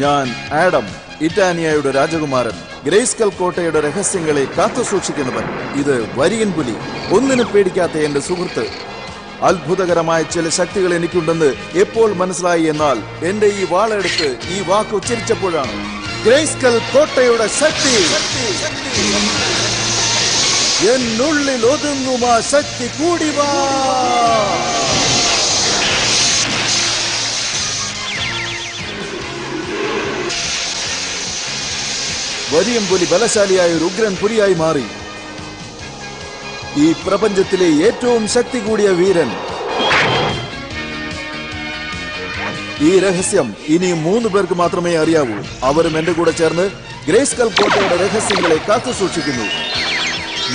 ഞാൻ ആഡം, ഇറ്റാനിയയുടെ രാജകുമാരൻ, ഗ്രേസ്കൽ കോട്ടയുടെ രഹസ്യങ്ങളെ കാത്തു സൂക്ഷിക്കുന്നവൻ. ഇത് വരിയൻ പുലി, ഒന്നിനും പേടിക്കാത്ത എന്റെ സുഹൃത്ത്. അത്ഭുതകരമായ ചില ശക്തികൾ എനിക്കുണ്ടെന്ന് എപ്പോൾ മനസ്സിലായി എന്നാൽ എന്റെ ഈ വാളെടുത്ത് ഈ വാക്ക് ഉച്ചരിച്ചപ്പോഴാണ്. ഗ്രേസ്കൽ കോട്ടയുടെ ശക്തി, എന്നുള്ളിൽ ഒതുങ്ങും ആ ശക്തി കൂടി വാ. വരിയൻ പുലി ബലശാലിയായ ഒരു ഉഗ്രൻ പുലിയായി മാറി. ഈ പ്രപഞ്ചത്തിലെ ഏറ്റവും ശക്തി കൂടിയ വീരൻ. ഈ രഹസ്യം ഇനിയും 3 പേർക്ക് മാത്രമേ അറിയാവൂ. അവരും എന്റെ കൂടെ ചേർന്ന് ഗ്രേസ്കൽ കോട്ടയുടെ രഹസ്യങ്ങളെ കാത്തു സൂക്ഷിക്കുന്നു.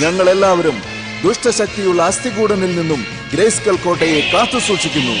ഞങ്ങൾ എല്ലാവരും ദുഷ്ടശക്തിയുള്ള അസ്ഥികൂടനിൽ നിന്നും ഗ്രേസ്കൽ കോട്ടയെ കാത്തു സൂക്ഷിക്കുന്നു.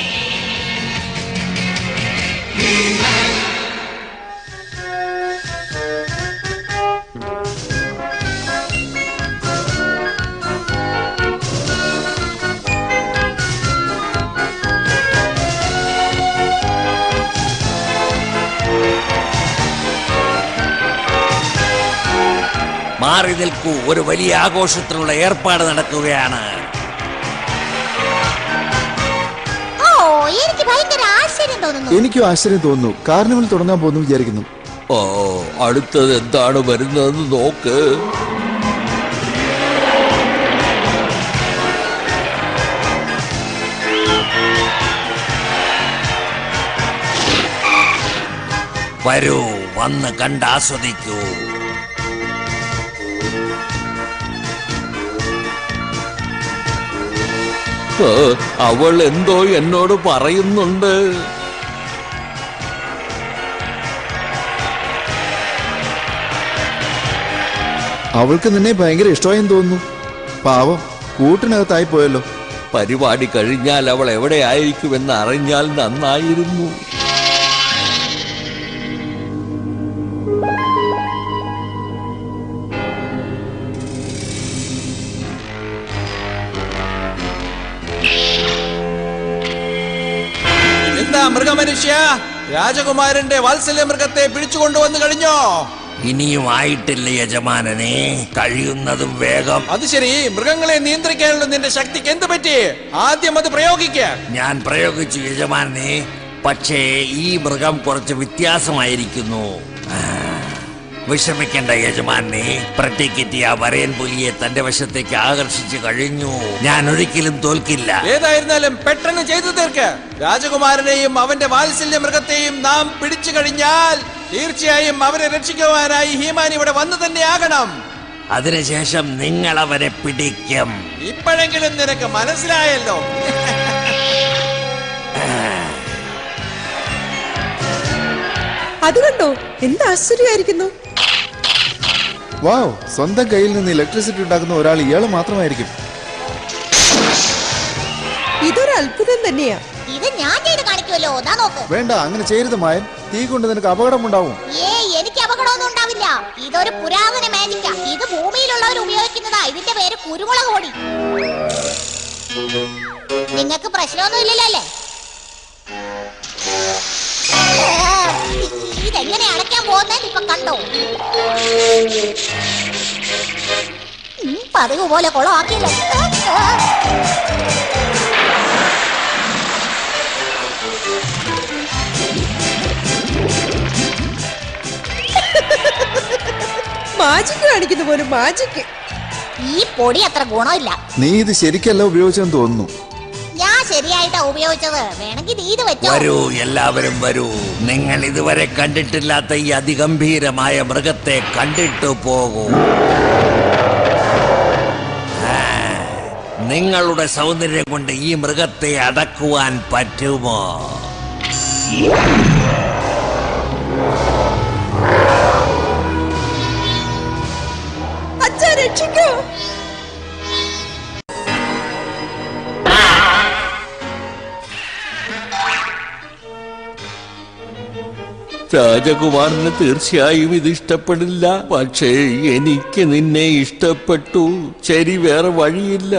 മാറി നിൽക്കൂ, ഒരു വലിയ ആഘോഷത്തിനുള്ള ഏർപ്പാട് നടക്കുകയാണ്. എനിക്കും ആശ്ചര്യം തോന്നുന്നു. കാർണിവൽ തുടങ്ങാൻ പോകുന്നു വിചാരിക്കുന്നു. ഓ, അടുത്തത് എന്താണ് വരുന്നതെന്ന് നോക്ക്. വരൂ, വന്ന് കണ്ടാസ്വദിക്കൂ. അവൾ എന്തോ എന്നോട് പറയുന്നുണ്ട്. അവൾക്ക് നിന്നെ ഭയങ്കര ഇഷ്ടമായെന്ന് തോന്നുന്നു. പാവം, കൂട്ടിനകത്തായി പോയല്ലോ. പരിപാടി കഴിഞ്ഞാൽ അവൾ എവിടെ ആയിരിക്കുമെന്ന് അറിഞ്ഞാൽ നന്നായിരുന്നു. മൃഗമനുഷ്യ, രാജകുമാരന്റെ വാത്സല്യ മൃഗത്തെ പിടിച്ചുകൊണ്ടുവന്നു കഴിഞ്ഞോ? ഇനിയും ആയിട്ടില്ല യജമാനനെ, കഴിയുന്നതും വേഗം. അത് ശരി, മൃഗങ്ങളെ നിയന്ത്രിക്കാനുള്ള നിന്റെ ശക്തിക്ക് എന്ത് പറ്റി? ആദ്യം അത് പ്രയോഗിക്ക. ഞാൻ പ്രയോഗിച്ചു യജമാനനെ, പക്ഷേ ഈ മൃഗം കുറച്ച് വ്യത്യാസമായിരിക്കുന്നു. വിഷമിക്കേണ്ട യജമാനെ, പ്രട്ടിക്കിറ്റി ആ വരയൻ പുലിയെ തന്റെ വശത്തേക്ക് ആകർഷിച്ചു കഴിഞ്ഞു. ഞാൻ ഒരിക്കലും തോൽക്കില്ല. ഏതായിരുന്നാലും പെട്ടെന്ന് ചെയ്തു തീർക്ക്. രാജകുമാരനെയും അവന്റെ വാത്സല്യ മൃഗത്തെയും നാം പിടിച്ചു കഴിഞ്ഞാൽ തീർച്ചയായും അവരെ രക്ഷിക്കുവാനായി ഹീമാൻ ഇവിടെ വന്നു തന്നെ ആകണം. അതിനുശേഷം നിങ്ങൾ അവരെ പിടിക്കും. ഇപ്പോഴെങ്കിലും നിനക്ക് മനസ്സിലായല്ലോ. അത് കണ്ടോ, എന്ത് ആശ്ചര്യമായിരിക്കുന്നു. വാവ്, സ്വന്തം കയ്യിൽ നിന്ന് ഇലക്ട്രിസിറ്റി ഉണ്ടാക്കുന്ന ഒരാൾ ഇയാൾ മാത്രമായിരിക്കും. ഇതൊരു അത്ഭുതം തന്നെയാ. ഇത് ഞാൻ ചെയ്ത് കാണിക്കുമല്ലോ, വേണ്ട, അങ്ങനെ ചെയ്യരുത് മായൻ. തീ കൊണ്ട് നിനക്ക് അപകടമുണ്ടാവും. എനിക്ക് അപകടമൊന്നും ഉണ്ടാവില്ല. ഇതൊരു പുരാതന മാജിക്കാ. ഇത് ഭൂമിയിലുള്ളവർ ഉപയോഗിക്കുന്നതാ. ഇതിന്റെ പേര് കുരുമുളക് പൊടി. നിങ്ങൾക്ക് പ്രശ്നമൊന്നും ഇല്ലല്ലോ അല്ലേ? ഇതെങ്ങനെ അടയ്ക്കാൻ പോകുന്നത് ഇപ്പൊ കണ്ടോ? പതിവ് പോലെ കൊളമാക്കിയല്ലോ. മാജിക് കാണിക്കുന്ന പോലെ മാജിക്. ഈ പൊടി അത്ര ഗുണമില്ല. നീ ഇത് ശരിക്കല്ല ഉപയോഗിച്ചെന്ന് തോന്നുന്നു. ഞാൻ ശരിയായിട്ടാ ഉപയോഗിച്ചത്. വേണമെങ്കിൽ നീ ഇത് വെച്ചോ. വരൂ, എല്ലാവരും വരൂ. നിങ്ങൾ ഇതുവരെ കണ്ടിട്ടില്ലാത്ത ഈ അതിഗംഭീരമായ മൃഗത്തെ കണ്ടിട്ടു പോകൂ. നിങ്ങളുടെ സൗന്ദര്യം കൊണ്ട് ഈ മൃഗത്തെ അടക്കുവാൻ പറ്റുമോ? അച്ഛാ, രക്ഷിക്കൂ. രാജകുമാരന് തീർച്ചയായും ഇത് ഇഷ്ടപ്പെടില്ല. പക്ഷേ എനിക്ക് നിന്നെ ഇഷ്ടപ്പെട്ടു. ശരി, വേറെ വഴിയില്ല.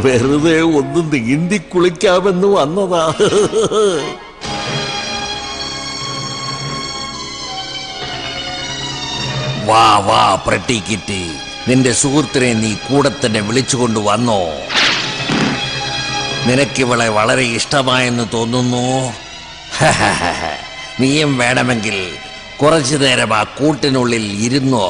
വെറുതെ ഒന്ന് നീന്തി കുളിക്കാമെന്ന് വന്നതാ. വാ വാ പ്രട്ടിക്കിറ്റി, നിന്റെ സുഹൃത്തിനെ നീ കൂടെ തന്നെ വിളിച്ചുകൊണ്ട് വന്നോ? നിനക്കിവളെ വളരെ ഇഷ്ടമായെന്ന് തോന്നുന്നു. നീയും വേണമെങ്കിൽ കുറച്ചു നേരം ആ കൂട്ടിനുള്ളിൽ ഇരുന്നോ.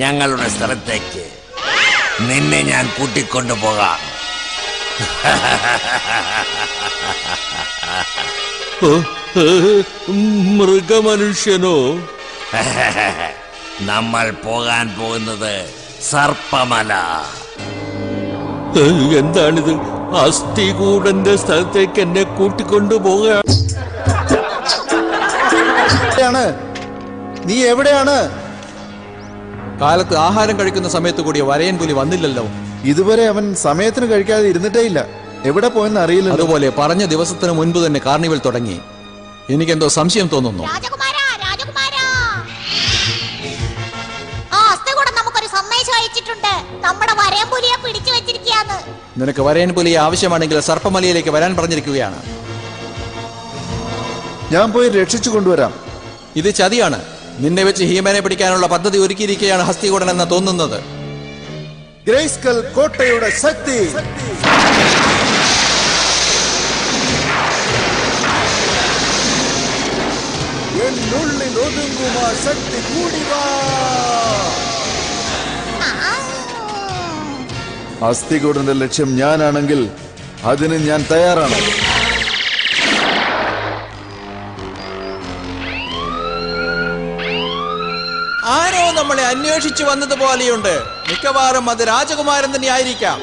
ഞങ്ങളുടെ സ്ഥലത്തേക്ക് നിന്നെ ഞാൻ കൂട്ടിക്കൊണ്ടു പോകാം. മൃഗമനുഷ്യനോ? നമ്മൾ പോകാൻ പോകുന്നത് സർപ്പമല. എന്താണിത്? അസ്ഥികൂടന്റെ സ്ഥലത്തേക്ക് എന്നെ കൂട്ടിക്കൊണ്ടുപോകുക? നീ എവിടെയാണ്? കാലത്ത് ആഹാരം കഴിക്കുന്ന സമയത്ത് കൂടി വരയൻ പുലി വന്നില്ലല്ലോ. ഇതുവരെ അവൻ സമയത്തിന് കഴിക്കാതെ ഇരുന്നിട്ടേ ഇല്ല. എവിടെ പോയെന്ന് അറിയില്ല. അതുപോലെ പറഞ്ഞ ദിവസത്തിന് മുൻപ് തന്നെ കാർണിവൽ തുടങ്ങി. എനിക്കെന്തോ സംശയം തോന്നുന്നു. രാജകുമാരാ, രാജകുമാരാ. ആ അസ്ഥികൂടം നമുക്കൊരു സന്ദേശം അയച്ചിട്ടുണ്ട്. നമ്മുടെ വരയൻപുലിയെ പിടിച്ചു വെച്ചിരിക്കുകയാണ്. നിനക്ക് വരയൻ പുലിയെ ആവശ്യമാണെങ്കിൽ സർപ്പമലയിലേക്ക് വരാൻ പറഞ്ഞിരിക്കുകയാണ്. ഞാൻ പോയി രക്ഷിച്ചു കൊണ്ടുവരാം. ഇത് ചതിയാണ്. നിന്നെ വെച്ച് ഹീമനെ പിടിക്കാനുള്ള പദ്ധതി ഒരുക്കിയിരിക്കുകയാണ് ഹസ്തികൂടൻ എന്ന് തോന്നുന്നത്. ഗ്രേസ്കൽ കോട്ടയുടെ ശക്തി. എന്നുള്ളിൽ ഒതുങ്ങുമാ ശക്തി കൂടി വാ. അസ്ഥികൂടന്റെ ലക്ഷ്യം ഞാനാണെങ്കിൽ അതിന് ഞാൻ തയ്യാറാണ്. ആരോ നമ്മളെ അന്വേഷിച്ചു വന്നതുപോലെയുണ്ട്. മിക്കവാറും അത് രാജകുമാരൻ തന്നെ ആയിരിക്കാം.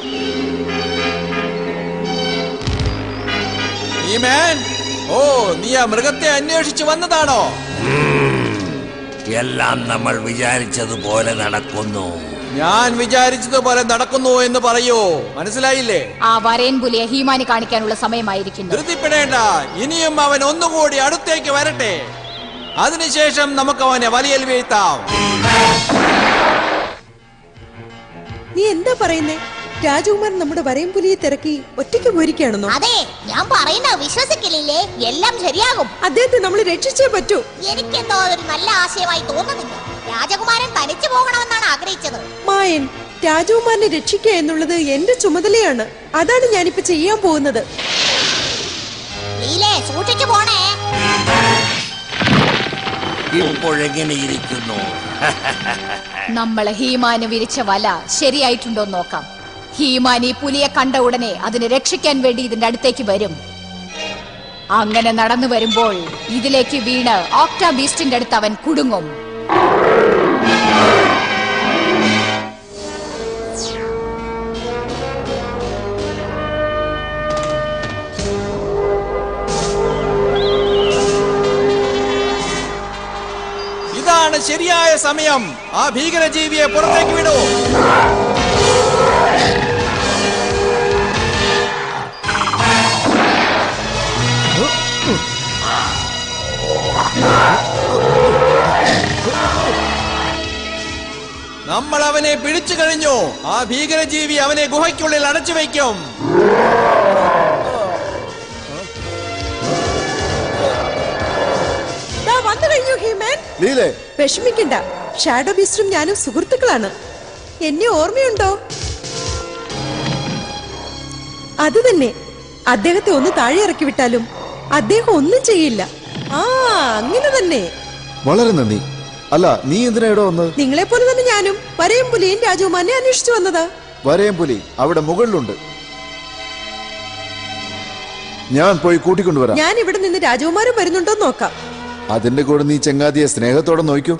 ഓ, നീ ആ മൃഗത്തെ അന്വേഷിച്ചു വന്നതാണോ? എല്ലാം നമ്മൾ വിചാരിച്ചതുപോലെ നടക്കുന്നു. ഞാൻ വിചാരിച്ചതുപോലെ നടക്കുന്നു എന്ന് പറയൂ. മനസ്സിലായില്ലേ? ആ വരയൻ പുലിയെ ഹീമാനി കാണിക്കാനുള്ള സമയമായിരിക്കുന്നു. ധൃതിപ്പെടേണ്ട. ഇനിയും അവൻ ഒന്നുകൂടി അടുത്തേക്ക് വരട്ടെ. അതിനുശേഷം നമുക്ക് അവനെ വലയിൽ വീഴ്ത്താം. നീ എന്താ പറയുന്നേ? രാജകുമാരൻ നമ്മുടെ വരയൻ പുലിയെ തിരക്കി ഒറ്റയ്ക്ക് പോയിരിക്കുകയാണെന്നോ? അതെ, ഞാൻ പറയുന്ന വിശ്വസിക്കില്ലേ? എല്ലാം ശരിയാകും. അദ്ദേഹത്തെ നമ്മൾ രക്ഷിച്ചേ പറ്റൂ. എനിക്കെന്തോ ഒരു നല്ല ആശയമായി തോന്നുന്നില്ല. രാജകുമാരൻ തനിച്ചു പോകണമെന്നാണ് ആഗ്രഹിച്ചത്. മായൻ, രാജകുമാരനെ രക്ഷിക്കുക എന്നുള്ളത് എന്റെ ചുമതലയാണ്. അതാണ് ഞാനിപ്പോ ചെയ്യാൻ പോകുന്നത്. ലീലേ, സൂക്ഷിച്ചു പോണേ. ഇപ്പോഴെങ്ങനെ ഇരിക്കുന്നു? നമ്മള് ഹീമാന് വിരിച്ച വല ശരിയായിട്ടുണ്ടോ നോക്കാം. ഹീമാനി പുലിയെ കണ്ട ഉടനെ അതിനെ രക്ഷിക്കാൻ വേണ്ടി ഇതിന്റെ അടുത്തേക്ക് വരും. അങ്ങനെ നടന്നു വരുമ്പോൾ ഇതിലേക്ക് വീണ് ഓക്ടാ ബീസ്റ്റിന്റെ അടുത്ത് അവൻ കുടുങ്ങും. ഇതാണ് ശരിയായ സമയം. ആ ഭീകരജീവിയെ പുറത്തേക്ക് വിടൂ. നമ്മൾ അവനെ പിടിച്ചു കഴിഞ്ഞു. ആ ഭീകരജീവി അവനെ ഗുഹയ്ക്കുള്ളിൽ അടച്ചു വയ്ക്കും. ലീലേ, വിഷമിക്കണ്ട. ഷാഡോ ബീസ്റ്റും ഞാനും സുഹൃത്തുക്കളാണ്. എന്നെ ഓർമ്മയുണ്ടോ? അത് തന്നെ. അദ്ദേഹത്തെ ഒന്ന് താഴെ ഇറക്കി വിട്ടാലും അദ്ദേഹം ഒന്നും ചെയ്യില്ല. ആ, അങ്ങനെ തന്നെ. വളരെ നന്ദി. അല്ല, നീ എന്തിനാ ഇവിടെ വന്നത്? നിങ്ങളെ പോലെ തന്നെ ഞാനും വരയും പുലിയും രാജകുമാരനെ അന്വേഷിച്ചു വന്നതാ. വരയും പുലി അവിടെ മുകളിലുണ്ട്. ഞാൻ പോയി കൂട്ടിക്കൊണ്ടുവരാം. ഞാൻ ഇവിടെ നിന്ന് രാജകുമാരൻ വരുന്നുണ്ടോ നോക്കാം. അതിന്റെ കൂടെ നീ ചങ്ങാതിയെ സ്നേഹത്തോടെ നോക്കൂ.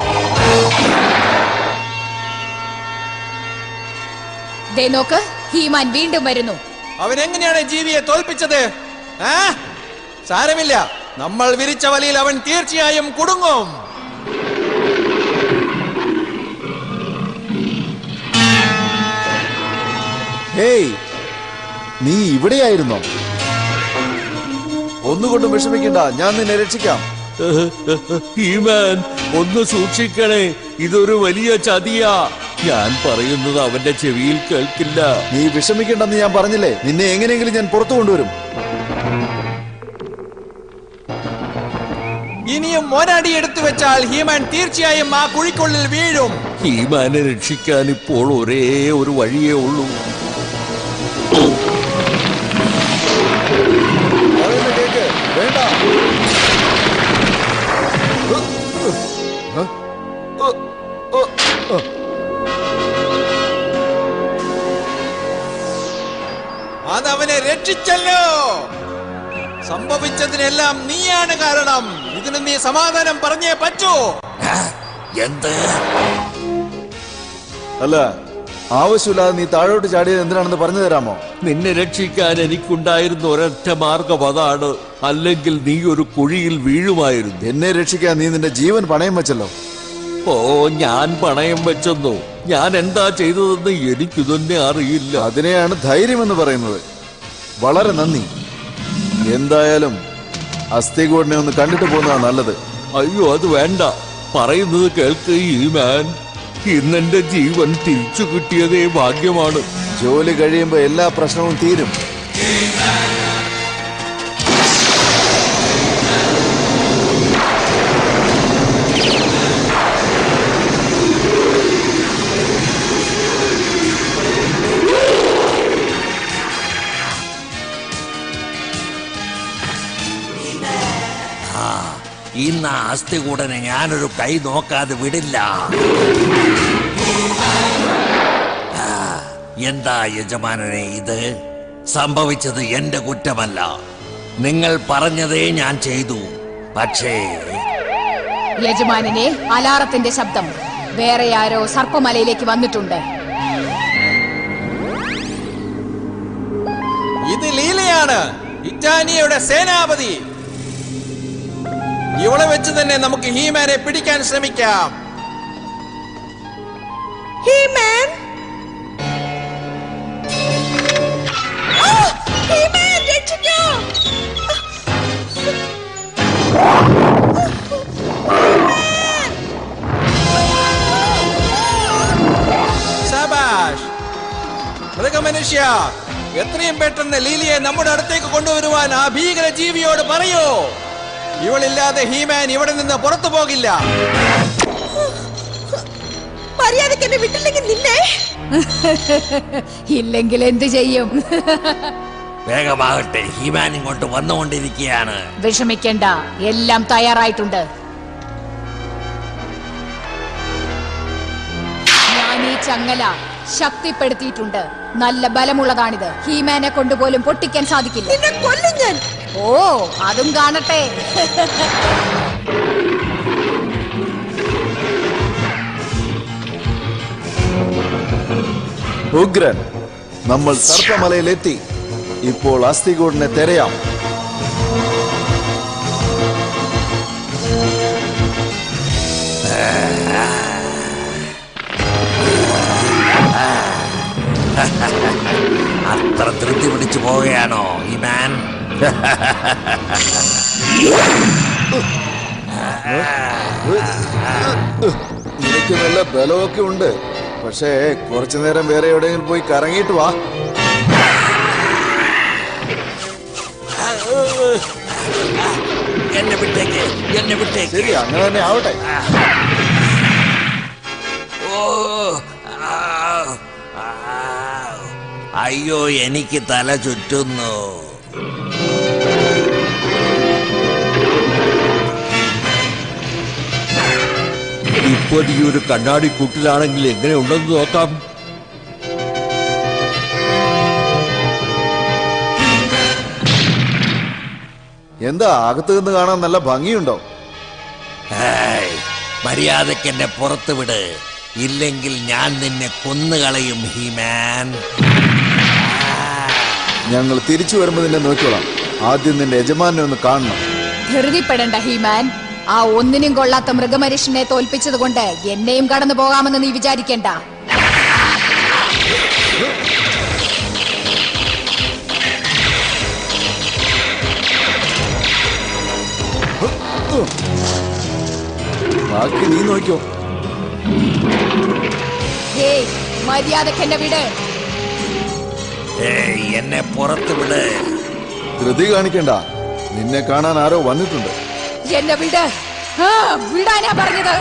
ദേ നോക്ക്, ഹീമാൻ വീണ്ടും വരുന്നു. അവൻ എങ്ങനെയാണ് ജീവിയെ തോൽപ്പിച്ചത്? സാരമില്ല, നമ്മൾ വിരിച്ച വലയിൽ അവൻ തീർച്ചയായും കുടുങ്ങും. ഹേയ്, നീ ഇവിടെയായിരുന്നോ? ഒന്നുകൊണ്ടും വിഷമിക്കണ്ട, ഞാൻ നിന്നെ രക്ഷിക്കാം. ഹീമാൻ, ഒന്ന് സൂക്ഷിക്കണേ, ഇതൊരു വലിയ ചതിയാ. ഞാൻ പറയുന്നത് അവന്റെ ചെവിയിൽ കേൾക്കില്ല. നീ വിഷമിക്കണ്ടെന്ന് ഞാൻ പറഞ്ഞില്ലേ. നിന്നെ എങ്ങനെയെങ്കിലും ഞാൻ പുറത്തു കൊണ്ടുവരും. ഇനിയും ഒരടി എടുത്തു വെച്ചാൽ ഹീമാൻ തീർച്ചയായും ആ കുഴിക്കുള്ളിൽ വീഴും. ഹീമാനെ രക്ഷിക്കാൻ ഇപ്പോൾ ഒരേ ഒരു വഴിയേ ഉള്ളൂ. പറയുന്ന കേക്ക്. വേണ്ട. അതവനെ രക്ഷിച്ചല്ലോ. സംഭവിച്ചതിനെല്ലാം നീയാണ് കാരണം. ഇതിന് നീ സമാധാനം പറഞ്ഞേ പറ്റൂ. എന്ത്? അല്ല, ആവശ്യമില്ലാതെ നീ താഴോട്ട് ചാടിയത് എന്തിനാണെന്ന് പറഞ്ഞു തരാമോ? നിന്നെ രക്ഷിക്കാൻ എനിക്കുണ്ടായിരുന്ന ഒരൊറ്റ മാർഗം അതാണ്. അല്ലെങ്കിൽ നീ ഒരു കുഴിയിൽ വീഴുമായിരുന്നു. എന്നെ രക്ഷിക്കാൻ നീ നിന്റെ ജീവൻ പണയം വെച്ചല്ലോ. ഓ, ഞാൻ പണയം വെച്ചെന്നു. ഞാൻ എന്താ ചെയ്തതെന്ന് എനിക്ക് തന്നെ അറിയില്ല. അതിനെയാണ് ധൈര്യമെന്ന് പറയുന്നത്. വളരെ നന്ദി. എന്തായാലും അസ്ഥികൂടിനെ ഒന്ന് കണ്ടിട്ട് പോകുന്നതാണ് നല്ലത്. അയ്യോ, അത് വേണ്ട. പറയുന്നത് കേൾക്ക് ഹീമാൻ. ഇന്നെന്റെ ജീവൻ തിരിച്ചു കിട്ടിയതേ ഭാഗ്യമാണ്. ജോലി കഴിയുമ്പോ എല്ലാ പ്രശ്നവും തീരും. ഇന്ന് ആ അസ്ഥികൂടനെ ഞാനൊരു കൈ നോക്കാതെ വിടില്ല. എന്താ യജമാനനെ ഇത്? സംഭവിച്ചത് എന്റെ കുറ്റമല്ല. നിങ്ങൾ പറഞ്ഞതേ ഞാൻ ചെയ്തു. പക്ഷേ യജമാനനെ, അലാറത്തിന്റെ ശബ്ദം. വേറെ ആരോ സർപ്പമലയിലേക്ക് വന്നിട്ടുണ്ട്. ഇത് ലീലയാണ്, ടിറ്റാനിയയുടെ സേനാപതി. ഇവളെ വെച്ച് തന്നെ നമുക്ക് ഹീമാനെ പിടിക്കാൻ ശ്രമിക്കാം. ഹീമാൻ! ആ! ഹീമാൻ, രക്ഷിക്കൂ! ശബാഷ് മൃഗമനുഷ്യ, എത്രയും പെട്ടെന്ന് ലീലിയെ നമ്മുടെ അടുത്തേക്ക് കൊണ്ടുവരുവാൻ ആ ഭീകര ജീവിയോട് പറയൂ. ഇവളില്ലാതെ ഹീമാൻ ഇവിടെ നിന്ന് പുറത്തു പോകില്ല. മര്യാദയ്ക്ക് എന്നെ വിട്ടില്ലെങ്കിൽ നിന്നെ ഇല്ലെങ്കിൽ എന്ത് ചെയ്യും? വേഗമാകട്ടെ, ഹീമാൻ ഇങ്ങോട്ട് വന്നുകൊണ്ടിരിക്കുകയാണ്. വിഷമിക്കേണ്ട, എല്ലാം തയ്യാറായിട്ടുണ്ട്. ഞാൻ ഈ ചങ്ങല ശക്തിപ്പെടുത്തിയിട്ടുണ്ട്. നല്ല ബലമുള്ളതാണിത്. ഹീമാനെ കൊണ്ടുപോലും പൊട്ടിക്കാൻ സാധിക്കില്ല. നിന്നെ കൊല്ലും ഞാൻ. ഓ, അതും കാണട്ടെ. ഉഗ്രൻ, നമ്മൾ സർപ്പമലയിലെത്തി. ഇപ്പോൾ അസ്ഥികൂടിനെ തിരയാം. അത്ര ധൃതി പിടിച്ചു പോവുകയാണോ ഹീമാൻ? നിനക്ക് നല്ല ബലമൊക്കെ ഉണ്ട്. പക്ഷേ കുറച്ചു നേരം വേറെ എവിടെയെങ്കിലും പോയി കറങ്ങിയിട്ട് വാ. എന്നെ വിട്ടേക്ക്, എന്നെ വിട്ടേക്ക്. ശരി, അങ്ങനെ തന്നെ ആവട്ടെ. ഓ, അയ്യോ, എനിക്ക് തല ചുറ്റുന്നു. ഇപ്പൊ ഈ ഒരു കണ്ണാടി കൂട്ടിലാണെങ്കിൽ എങ്ങനെ ഉണ്ടെന്ന് നോക്കാം. എന്താ, അകത്ത് നിന്ന് കാണാൻ നല്ല ഭംഗിയുണ്ടോ? മര്യാദയ്ക്ക് എന്നെ പുറത്തു വിട്. ഇല്ലെങ്കിൽ ഞാൻ നിന്നെ കൊന്നുകളയും ഹീമാൻ. ഞങ്ങൾ തിരിച്ചു വരുമ്പോ നിന്നെ നോക്കിക്കോളാം. ആദ്യം നിന്റെ യജമാനെ ഒന്ന് കാണണം. ധൃതിപ്പെടേണ്ട ഹീമാൻ. ആ ഒന്നിനും കൊള്ളാത്ത മൃഗമനുഷ്യനെ തോൽപ്പിച്ചത് കൊണ്ട് എന്നെയും കടന്നു പോകാമെന്ന് നീ വിചാരിക്കേണ്ട. ബാക്കി നീ നോക്കിയോ. ഏയ്, മര്യാദക്ക് എന്നെ വിട്. ഏയ്, എന്നെ പുറത്ത് വിട്. ധൃതി കാണിക്കണ്ട, നിന്നെ കാണാൻ ആരോ വന്നിട്ടുണ്ട്. എന്നെ വിട്. ആ, വിടാനാ പറഞ്ഞത്.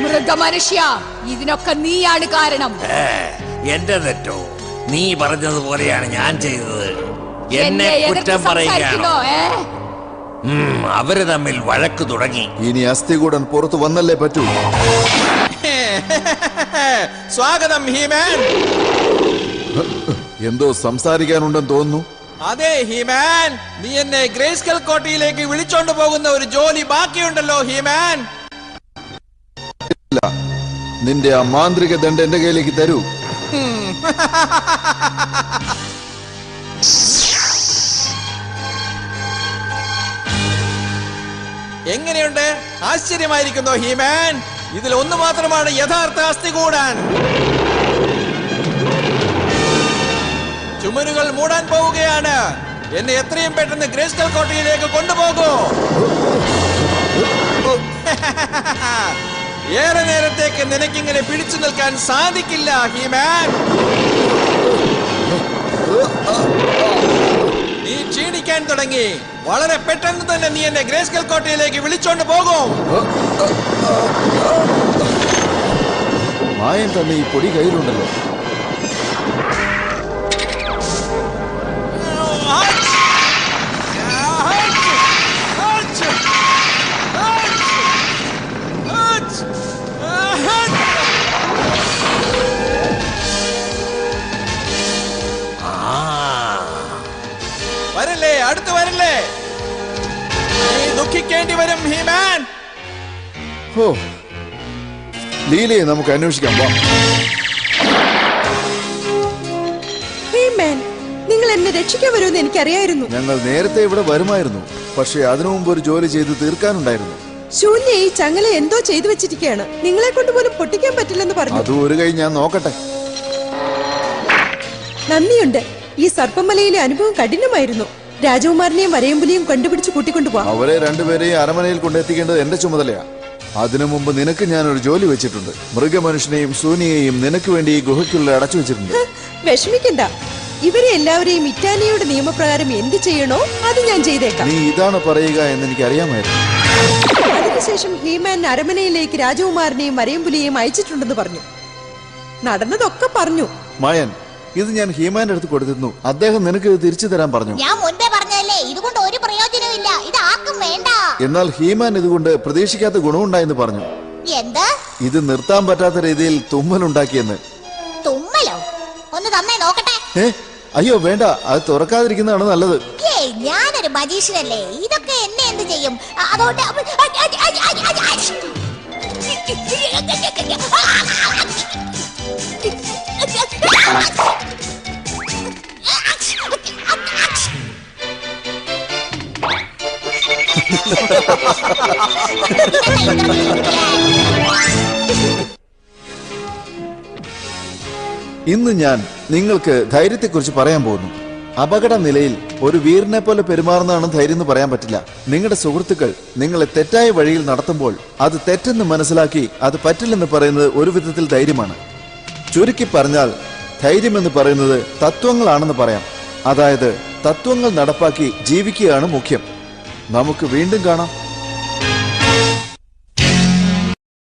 മൃഗമനുഷ്യ, ഇതിനൊക്കെ നീയാണ് കാരണം. എന്റെ തെറ്റോ? നീ പറഞ്ഞതുപോലെയാണ് ഞാൻ ചെയ്തത്. എന്നെ കുറ്റം പറയുകയാണോ? അവര് തമ്മിൽ വഴക്ക് തുടങ്ങി. ഇനി അസ്ഥികൂടൻ പുറത്തു വന്നല്ലേ പറ്റൂ. സ്വാഗതം ഹീമാൻ. എന്തോ സംസാരിക്കാനുണ്ടെന്ന് തോന്നുന്നു. അതെ ഹീമാൻ, നീ എന്നെ ഗ്രേസ്കൽ കോട്ടയിലേക്ക് വിളിച്ചോണ്ട് പോകുന്ന ഒരു ജോലി ബാക്കിയുണ്ടല്ലോ ഹീമാൻ. ഇല്ല, നിന്റെ ആ മാന്ത്രിക ദണ്ഡ് എന്റെ കയ്യിലേക്ക് തരൂ. എങ്ങനെയുണ്ട്? ആശ്ചര്യമായിരിക്കുന്നോ ഹീമാൻ? ഇതിൽ ഒന്ന് മാത്രമാണ് യഥാർത്ഥ അസ്ഥികൂടൻ. ചുമരുകൾ മൂടാൻ പോവുകയാണ്. എന്നെ എത്രയും പെട്ടെന്ന് ഗ്രേസ്കൽ കോട്ടയിലേക്ക് കൊണ്ടുപോകൂ. ഏറെ നേരത്തേക്ക് നിനക്കിങ്ങനെ പിടിച്ചു നിൽക്കാൻ സാധിക്കില്ല ഹീമാൻ. നീ ക്ഷീണിക്കാൻ തുടങ്ങി. വളരെ പെട്ടെന്ന് തന്നെ നീ എന്നെ ഗ്രേസ്കൽ കോട്ടയിലേക്ക് വിളിച്ചോണ്ട് പോകും. മായൻ തന്നെ ഈ പൊടി കയ്യിലുണ്ടല്ലോ. വരല്ലേ, അടുത്ത് വരല്ലേ. നീ ദുഃഖിക്കേണ്ടി വരും ഹീമാൻ. ഓ, ലീലയെ നമുക്ക് അന്വേഷിക്കാം. വാ. ഹീമാൻ, നിങ്ങൾ എന്നെ രക്ഷിക്കാൻ വരുമെന്ന് എനിക്കറിയായിരുന്നു. ഞങ്ങൾ നേരത്തെ ഇവിടെ വരുമായിരുന്നു, പക്ഷേ അതിനു മുമ്പ് ഒരു ജോലി ചെയ്ത് തീർക്കാനുണ്ടായിരുന്നു. ശൂന്യ ഈ ചങ്ങല എന്തോ ചെയ്തു വെച്ചിരിക്കുകയാണ്. നിങ്ങളെ കൊണ്ട് പോലും പൊട്ടിക്കാൻ പറ്റില്ലെന്ന് പറഞ്ഞു. അത് ഒരു കൈ ഞാൻ നോക്കട്ടെ. നന്ദിയുണ്ട്. ഈ സർപ്പമലയിലെ അനുഭവം കഠിനമായിരുന്നു. രാജകുമാരനെയും വരയമ്പുലിയും കണ്ടുപിടിച്ച് കൂട്ടിക്കൊണ്ടുപോവാം. അവരെ രണ്ടുപേരെയും അരമനയിൽ കൊണ്ടെത്തിക്കേണ്ടത് എന്റെ ചുമതലയാ. അതിനു മുമ്പ് നിനക്ക് ഞാനൊരു ജോലി വെച്ചിട്ടുണ്ട്. മൃഗമനുഷ്യനെയും സൂനിയെയും നിനക്ക് വേണ്ടി ഈ ഗുഹയ്ക്കുള്ളിൽ അടച്ചു വെച്ചിട്ടുണ്ട്. വിഷമിക്കണ്ട, ഇവരെ എല്ലാവരെയും ഇറ്റാലിയയുടെ നിയമപ്രകാരം എന്ത് ചെയ്യണോ അത് ഞാൻ ചെയ്തേക്കാം. നീ ഇതാണ് പറയുക എന്ന് എനിക്ക് അറിയാമായിരുന്നു. അതിനുശേഷം ഹീമാൻ അരമനയിലേക്ക് രാജകുമാരനെയും വരയമ്പുലിയെയും അയച്ചിട്ടുണ്ടെന്ന് പറഞ്ഞു. നടന്നതൊക്കെ പറഞ്ഞു. മായൻ, ഇത് ഞാൻ ഹീമാന്റെ അടുത്ത് കൊടുത്തിരുന്നു. അദ്ദേഹം നിനക്ക് ഇത് തിരിച്ചു തരാൻ പറഞ്ഞു. ഞാൻ മുൻപേ പറഞ്ഞതല്ലേ, ഇതുകൊണ്ട് ഒരു പ്രയോജനമില്ല. ഇത് ആർക്കും വേണ്ട. എന്നാൽ ഹീമാൻ ഇതുകൊണ്ട് പ്രതീക്ഷിക്കാത്ത ഗുണമുണ്ടായെന്ന് പറഞ്ഞു. എന്ത്? ഇത് നിർത്താൻ പറ്റാത്ത രീതിയിൽ തുമ്മലുണ്ടാക്കിയെന്ന്. തുമ്മലോ? ഒന്ന് തന്നെ നോക്കട്ടെ. അയ്യോ വേണ്ട, അത് തുറക്കാതിരിക്കുന്നതാണ് നല്ലത്. ഞാനൊരു മജീഷ്യനല്ലേ, ഇതൊക്കെ എന്നെ എന്ത് ചെയ്യും? അതുകൊണ്ട് ഇന്ന് ഞാൻ നിങ്ങൾക്ക് ധൈര്യത്തെക്കുറിച്ച് പറയാൻ പോകുന്നു. അപകട നിലയിൽ ഒരു വീരനെ പോലെ പെരുമാറുന്നതാണ് ധൈര്യം എന്ന് പറയാൻ പറ്റില്ല. നിങ്ങളുടെ സുഹൃത്തുക്കൾ നിങ്ങളെ തെറ്റായ വഴിയിൽ നടത്തുമ്പോൾ അത് തെറ്റെന്ന് മനസ്സിലാക്കി അത് പറ്റില്ലെന്ന് പറയുന്നത് ഒരു വിധത്തിൽ ധൈര്യമാണ്. ചുരുക്കി പറഞ്ഞാൽ ധൈര്യം എന്ന് പറയുന്നത് തത്വങ്ങളാണെന്ന് പറയാം. അതായത് തത്വങ്ങൾ നടപ്പാക്കി ജീവിക്കുകയാണ് മുഖ്യം. നമുക്ക് വീണ്ടും കാണാം.